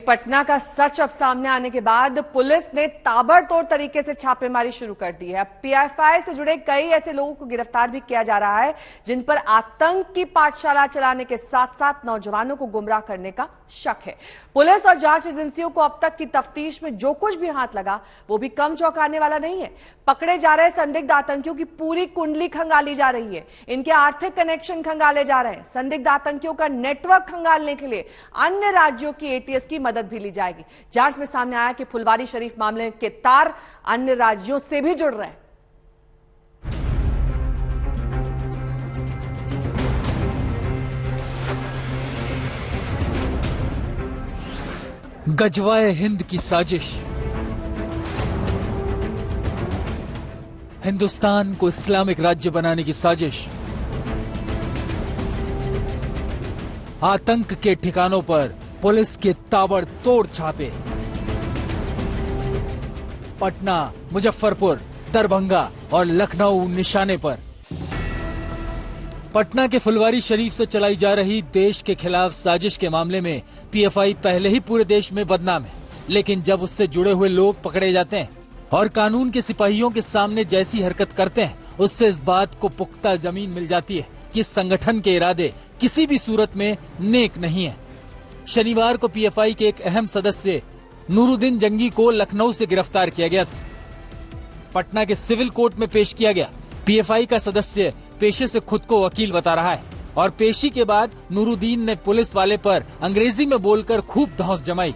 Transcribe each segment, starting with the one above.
पटना का सच अब सामने आने के बाद पुलिस ने ताबड़तोड़ तरीके से छापेमारी शुरू कर दी है। पीएफआई से जुड़े कई ऐसे लोगों को गिरफ्तार भी किया जा रहा है जिन पर आतंक की पाठशाला चलाने के साथ साथ नौजवानों को गुमराह करने का शक है। पुलिस और जांच एजेंसियों को अब तक की तफ्तीश में जो कुछ भी हाथ लगा वो भी कम चौंकाने वाला नहीं है। पकड़े जा रहे संदिग्ध आतंकियों की पूरी कुंडली खंगाली जा रही है, इनके आर्थिक कनेक्शन खंगाले जा रहे हैं। संदिग्ध आतंकियों का नेटवर्क खंगालने के लिए अन्य राज्यों की एटीएस की मदद भी ली जाएगी। जांच में सामने आया कि फुलवारी शरीफ मामले के तार अन्य राज्यों से भी जुड़ रहे हैं। गजवाए हिंद की साजिश, हिंदुस्तान को इस्लामिक राज्य बनाने की साजिश, आतंक के ठिकानों पर पुलिस के ताबड़तोड़ छापे। पटना, मुजफ्फरपुर, दरभंगा और लखनऊ निशाने पर। पटना के फुलवारी शरीफ से चलाई जा रही देश के खिलाफ साजिश के मामले में पीएफआई पहले ही पूरे देश में बदनाम है, लेकिन जब उससे जुड़े हुए लोग पकड़े जाते हैं और कानून के सिपाहियों के सामने जैसी हरकत करते हैं, उससे इस बात को पुख्ता जमीन मिल जाती है कि संगठन के इरादे किसी भी सूरत में नेक नहीं है। शनिवार को पीएफआई के एक अहम सदस्य नूरुद्दीन जंगी को लखनऊ से गिरफ्तार किया गया था। पटना के सिविल कोर्ट में पेश किया गया। पीएफआई का सदस्य पेशे से खुद को वकील बता रहा है और पेशी के बाद नूरुद्दीन ने पुलिस वाले पर अंग्रेजी में बोलकर खूब धौंस जमाई।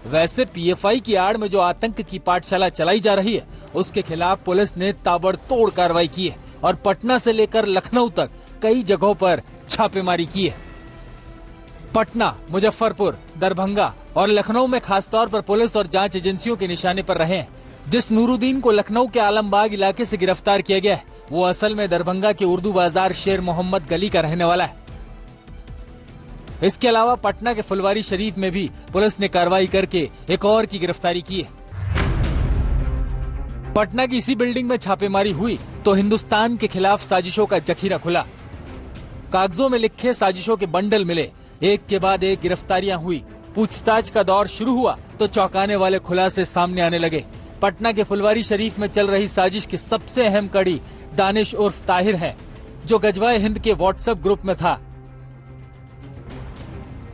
वैसे पीएफआई की आड़ में जो आतंक की पाठशाला चलाई जा रही है, उसके खिलाफ पुलिस ने ताबड़तोड़ कार्रवाई की है और पटना से लेकर लखनऊ तक कई जगहों पर छापेमारी की है। पटना, मुजफ्फरपुर, दरभंगा और लखनऊ में खासतौर पर पुलिस और जांच एजेंसियों के निशाने पर रहे हैं। जिस नूरुद्दीन को लखनऊ के आलमबाग इलाके से गिरफ्तार किया गया है, वो असल में दरभंगा के उर्दू बाजार शेर मोहम्मद गली का रहने वाला है। इसके अलावा पटना के फुलवारी शरीफ में भी पुलिस ने कार्रवाई करके एक और की गिरफ्तारी की है। पटना की इसी बिल्डिंग में छापेमारी हुई तो हिंदुस्तान के खिलाफ साजिशों का जखीरा खुला। कागजों में लिखे साजिशों के बंडल मिले, एक के बाद एक गिरफ्तारियां हुई। पूछताछ का दौर शुरू हुआ तो चौंकाने वाले खुलासे सामने आने लगे। पटना के फुलवारी शरीफ में चल रही साजिश की सबसे अहम कड़ी दानिश उर्फ ताहिर है, जो गजवाए हिंद के व्हाट्सएप ग्रुप में था।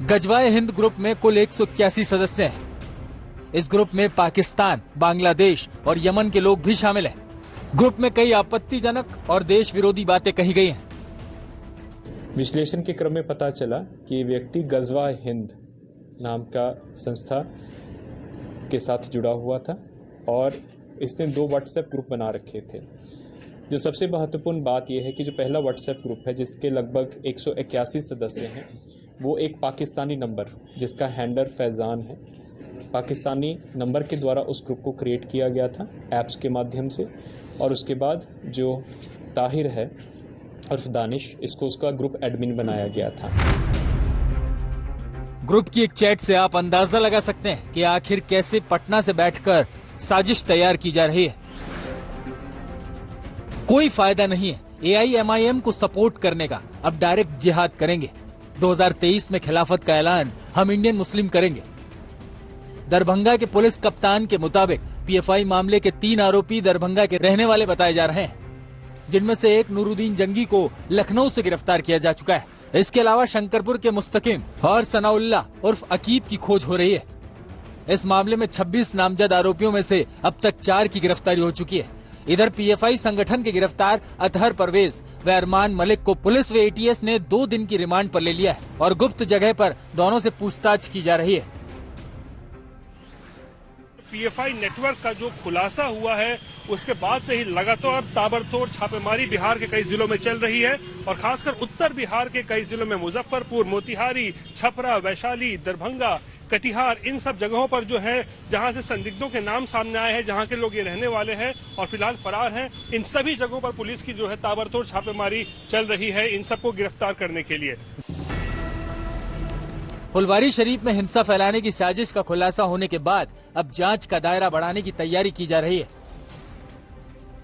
गजवाए हिंद ग्रुप में कुल 181 सदस्य हैं। इस ग्रुप में पाकिस्तान, बांग्लादेश और यमन के लोग भी शामिल हैं। ग्रुप में कई आपत्तिजनक और देश विरोधी बातें कही गई हैं। विश्लेषण के क्रम में पता चला कि व्यक्ति गजवाए हिंद नाम का संस्था के साथ जुड़ा हुआ था और इसने 2 व्हाट्सएप ग्रुप बना रखे थे। जो सबसे महत्वपूर्ण बात यह है कि जो पहला व्हाट्सएप ग्रुप है जिसके लगभग 181 सदस्य हैं, वो एक पाकिस्तानी नंबर जिसका हैंडलर फैज़ान है, पाकिस्तानी नंबर के द्वारा उस ग्रुप को क्रिएट किया गया था ऐप्स के माध्यम से। और उसके बाद जो ताहिर है और दानिश, इसको उसका ग्रुप एडमिन बनाया गया था। ग्रुप की एक चैट से आप अंदाजा लगा सकते हैं कि आखिर कैसे पटना से बैठकर साजिश तैयार की जा रही है। कोई फायदा नहीं है एआईएमआईएम को सपोर्ट करने का, अब डायरेक्ट जिहाद करेंगे। 2023 में खिलाफत का ऐलान हम इंडियन मुस्लिम करेंगे। दरभंगा के पुलिस कप्तान के मुताबिक पीएफआई मामले के 3 आरोपी दरभंगा के रहने वाले बताए जा रहे हैं, जिनमें से एक नूरुद्दीन जंगी को लखनऊ से गिरफ्तार किया जा चुका है। इसके अलावा शंकरपुर के मुस्तकिम और सनाउल्लाह उर्फ अकीब की खोज हो रही है। इस मामले में 26 नामजद आरोपियों में से अब तक 4 की गिरफ्तारी हो चुकी है। इधर पीएफआई संगठन के गिरफ्तार अतहर परवेज व अरमान मलिक को पुलिस व एटीएस ने 2 दिन की रिमांड पर ले लिया है और गुप्त जगह पर दोनों से पूछताछ की जा रही है। पीएफआई नेटवर्क का जो खुलासा हुआ है उसके बाद से ही लगातार ताबड़तोड़ छापेमारी बिहार के कई जिलों में चल रही है और खासकर उत्तर बिहार के कई जिलों में मुजफ्फरपुर, मोतिहारी, छपरा, वैशाली, दरभंगा, कटिहार, इन सब जगहों पर जो है जहां से संदिग्धों के नाम सामने आए हैं, जहां के लोग ये रहने वाले हैं और फिलहाल फरार हैं, इन सभी जगहों पर पुलिस की जो है ताबड़तोड़ छापेमारी चल रही है इन सबको गिरफ्तार करने के लिए। फुलवारी शरीफ में हिंसा फैलाने की साजिश का खुलासा होने के बाद अब जांच का दायरा बढ़ाने की तैयारी की जा रही है।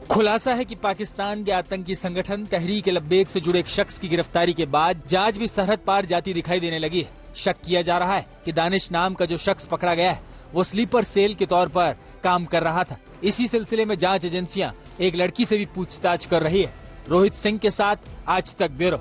खुलासा है कि पाकिस्तान के आतंकी संगठन तहरीक-ए-लब्बैक से जुड़े एक शख्स की गिरफ्तारी के बाद जांच भी सरहद पार जाती दिखाई देने लगी है। शक किया जा रहा है कि दानिश नाम का जो शख्स पकड़ा गया है वो स्लीपर सेल के तौर पर काम कर रहा था। इसी सिलसिले में जांच एजेंसियां एक लड़की से भी पूछताछ कर रही है। रोहित सिंह के साथ आज तक ब्यूरो।